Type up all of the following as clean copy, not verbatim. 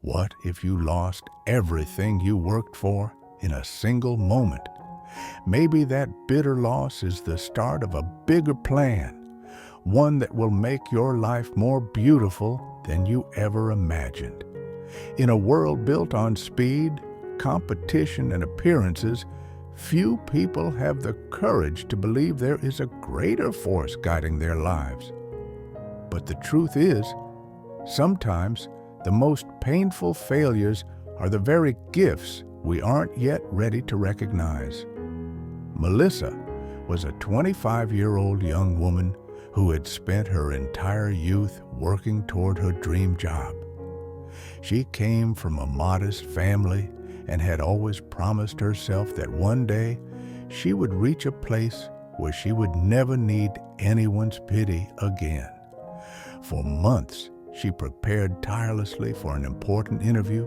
What if you lost everything you worked for in a single moment? Maybe that bitter loss is the start of a bigger plan, one that will make your life more beautiful than you ever imagined. In a world built on speed, competition, and appearances, few people have the courage to believe there is a greater force guiding their lives. But the truth is, sometimes the most painful failures are the very gifts we aren't yet ready to recognize. Melissa was a 25-year-old young woman who had spent her entire youth working toward her dream job. She came from a modest family and had always promised herself that one day she would reach a place where she would never need anyone's pity again. For months, she prepared tirelessly for an important interview.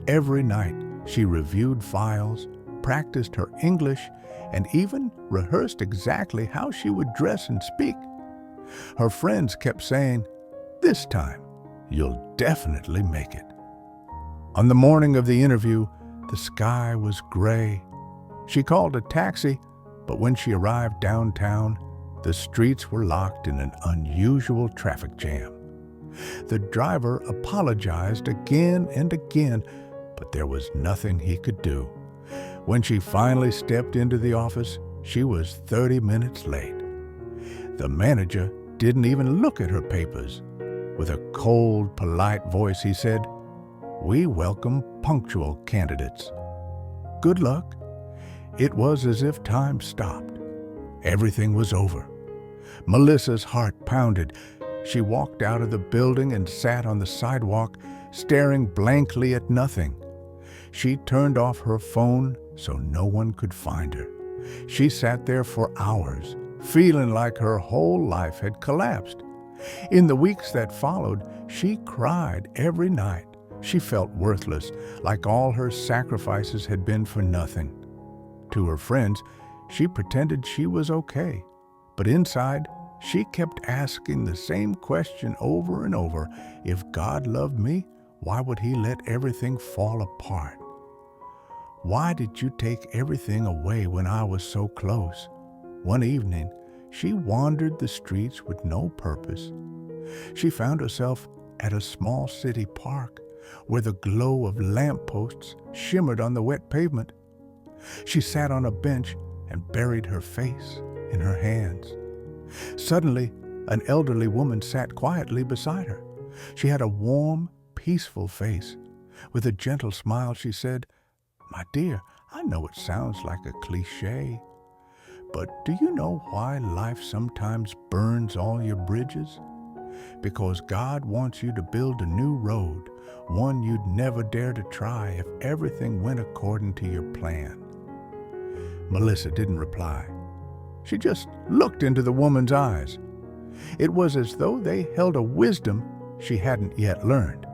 Every night, she reviewed files, practiced her English, and even rehearsed exactly how she would dress and speak. Her friends kept saying, "This time, you'll definitely make it." On the morning of the interview, the sky was gray. She called a taxi, but when she arrived downtown, the streets were locked in an unusual traffic jam. The driver apologized again and again, but there was nothing he could do. When she finally stepped into the office, she was 30 minutes late. The manager didn't even look at her papers. With a cold, polite voice, he said, "We welcome punctual candidates." Good luck. It was as if time stopped. Everything was over. Melissa's heart pounded. She walked out of the building and sat on the sidewalk, staring blankly at nothing. She turned off her phone so no one could find her. She sat there for hours, feeling like her whole life had collapsed. In the weeks that followed, she cried every night. She felt worthless, like all her sacrifices had been for nothing. To her friends, she pretended she was okay, but inside, she kept asking the same question over and over. If God loved me, why would He let everything fall apart? Why did you take everything away when I was so close? One evening, she wandered the streets with no purpose. She found herself at a small city park where the glow of lampposts shimmered on the wet pavement. She sat on a bench and buried her face in her hands. Suddenly, an elderly woman sat quietly beside her. She had a warm, peaceful face. With a gentle smile, she said, "My dear, I know it sounds like a cliché, but do you know why life sometimes burns all your bridges? Because God wants you to build a new road, one you'd never dare to try if everything went according to your plan." Melissa didn't reply. She just looked into the woman's eyes. It was as though they held a wisdom she hadn't yet learned.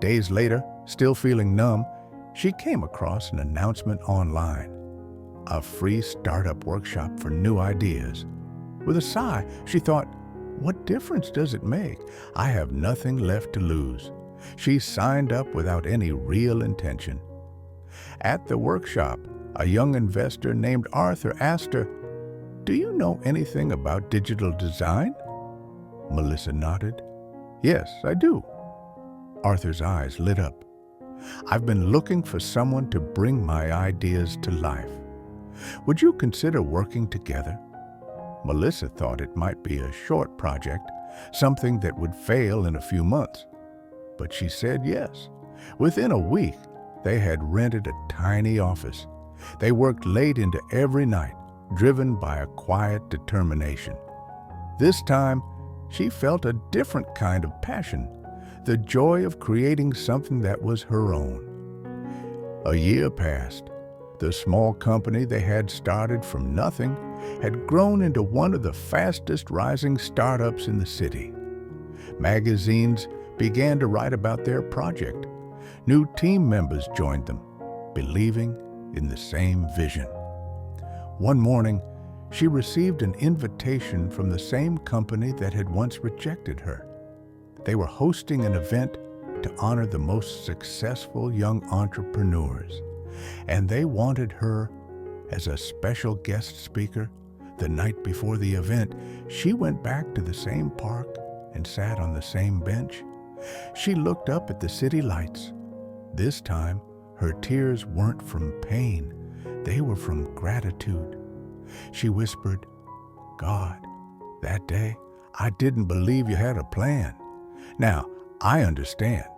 Days later, still feeling numb, she came across an announcement online. A free startup workshop for new ideas. With a sigh, she thought, "What difference does it make? I have nothing left to lose." She signed up without any real intention. At the workshop, a young investor named Arthur asked her, "Do you know anything about digital design?" Melissa nodded. "Yes, I do." Arthur's eyes lit up. "I've been looking for someone to bring my ideas to life. Would you consider working together?" Melissa thought it might be a short project, something that would fail in a few months. But she said yes. Within a week, they had rented a tiny office. They worked late into every night, driven by a quiet determination. This time, she felt a different kind of passion, the joy of creating something that was her own. A year passed. The small company they had started from nothing had grown into one of the fastest rising startups in the city. Magazines began to write about their project. New team members joined them, believing in the same vision. One morning, she received an invitation from the same company that had once rejected her. They were hosting an event to honor the most successful young entrepreneurs, and they wanted her as a special guest speaker. The night before the event, she went back to the same park and sat on the same bench. She looked up at the city lights. This time, her tears weren't from pain, they were from gratitude. She whispered, "God, that day, I didn't believe you had a plan. Now, I understand.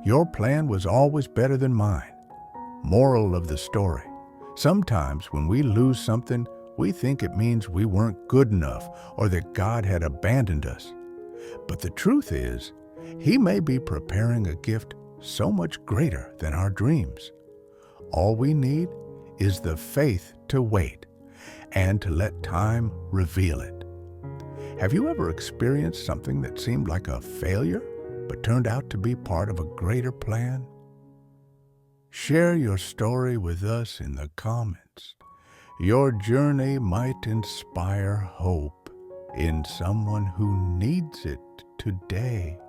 Your plan was always better than mine." Moral of the story: sometimes when we lose something, we think it means we weren't good enough or that God had abandoned us. But the truth is, He may be preparing a gift so much greater than our dreams. All we need is the faith to wait and to let time reveal it. Have you ever experienced something that seemed like a failure, but turned out to be part of a greater plan? Share your story with us in the comments. Your journey might inspire hope in someone who needs it today.